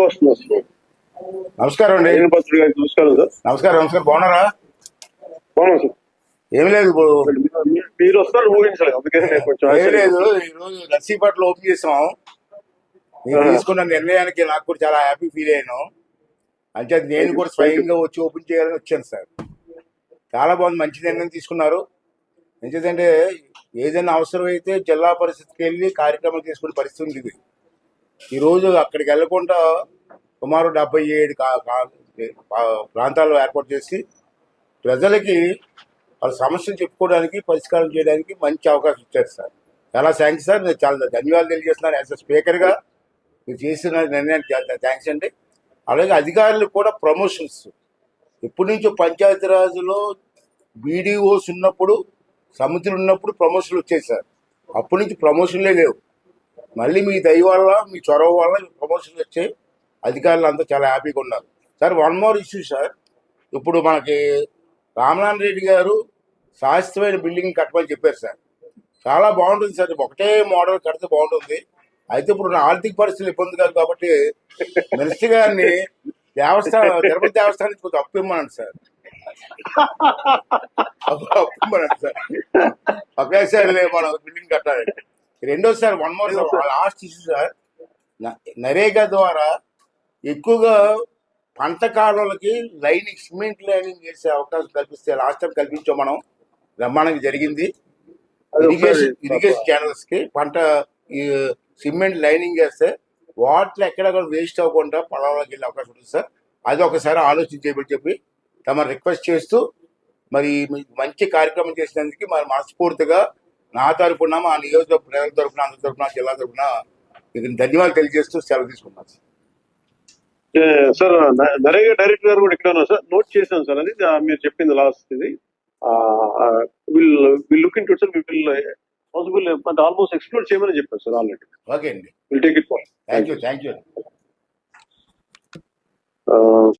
వస్తుంది. నమస్కారం అండి. పత్రిక గారికి నమస్కారం సార్. నమస్కారం బాగున్నారా? బాగున్నాం సార్. ఏమి లేదు, మీరు వస్తారు ఊహించలేదు, అందుకని నేను కొంచెం ఏమి లేదు. ఈరోజు నర్సీపట్నం ఓపెన్ చేసాం. నేను తీసుకున్న నిర్ణయానికి నాకు కూడా చాలా హ్యాపీ ఫీల్ అయ్యాను. అంటే నేను కూడా స్వయంగా వచ్చి ఓపెన్ చేయాలని వచ్చాను సార్. చాలా బాగుంది, మంచి నిర్ణయం తీసుకున్నారు. ఎందుకంటే ఏదైనా అవసరమైతే జిల్లా పరిస్థితికి వెళ్ళి కార్యక్రమం తీసుకునే పరిస్థితి ఉంది. ఇది ఈరోజు అక్కడికి వెళ్లకుండా సుమారు 77 ప్రాంతాలు ఏర్పాటు చేసి ప్రజలకి వాళ్ళ సమస్యలు చెప్పుకోవడానికి, పరిష్కారం చేయడానికి మంచి అవకాశం ఇచ్చారు సార్. చాలా థ్యాంక్స్ సార్. నేను చాలా ధన్యవాదాలు తెలియజేస్తున్నాను. యాజ్ అ స్పీకర్గా మీరు చేసిన నిర్ణయానికి చాలా థ్యాంక్స్ అండి. అలాగే అధికారులకు కూడా ప్రమోషన్స్ ఎప్పటి నుంచో పంచాయతీరాజ్లో బీడీఓస్ ఉన్నప్పుడు, సమితులు ఉన్నప్పుడు ప్రమోషన్లు వచ్చాయి సార్. అప్పటి నుంచి ప్రమోషన్లే లేవు. మళ్ళీ మీ దయ వల్ల, మీ చొరవ వల్ల ప్రమోషన్లు వచ్చాయి. అధికారులు అంతా చాలా హ్యాపీగా ఉన్నారు sir. One more issue sir. ఇప్పుడు మనకి రామనారాయణ రెడ్డి గారు శాశ్వతమైన బిల్డింగ్ కట్టమని చెప్పారు సార్. చాలా బాగుంటుంది సార్. ఒకటే మోడల్ కడితే బాగుంటుంది. అయితే ఇప్పుడు ఆర్థిక పరిస్థితులు ఇబ్బంది కాదు కాబట్టి మినిస్టర్ గారిని తిరుపతి దేవస్థానం కొంచెం అప్పు ఇమ్మనండి సార్. అప్పు ఇమ్మనండి సార్. ఒకేసారి మనం బిల్డింగ్ కట్టాలి. రెండోసారి one more last issue sir. NREGA ద్వారా ఎక్కువగా పంట కాలువలకి లైనింగ్, సిమెంట్ లైనింగ్ వేసే అవకాశం కల్పిస్తే లాస్ట్ టైం కల్పించాం మనం. బ్రహ్మాండంగా జరిగింది. ఇరిగేషన్ ఛానల్స్ కి పంట సిమెంట్ లైనింగ్ వేస్తే వాటర్ ఎక్కడ వేస్ట్ అవ్వకుండా పొలంలోకి వెళ్ళే అవకాశం ఉంటుంది సార్. అది ఒకసారి ఆలోచించేయమని చెప్పి తమ రిక్వెస్ట్ చేస్తూ, మరి మంచి కార్యక్రమం చేసినందుకు మరి మనస్ఫూర్తిగా నా తరఫున, మా నియోజకవర్గ ప్రజల తరఫున, అందరి తరఫున, జిల్లా తరఫున ధన్యవాదాలు తెలియజేస్తూ సెలవు తీసుకున్నాను సార్. నరేగా డైరెక్టర్ గారు కూడా ఇక్కడ ఉన్నారు సార్. నోట్ చేశాను సార్. అది మీరు చెప్పింది లాస్ట్ ఇది. Will look into sir. Will possible almost explore చేయమని చెప్పారు సార్ ఆల్రెడీ. ఓకే అండి. Will take it far. Thank you.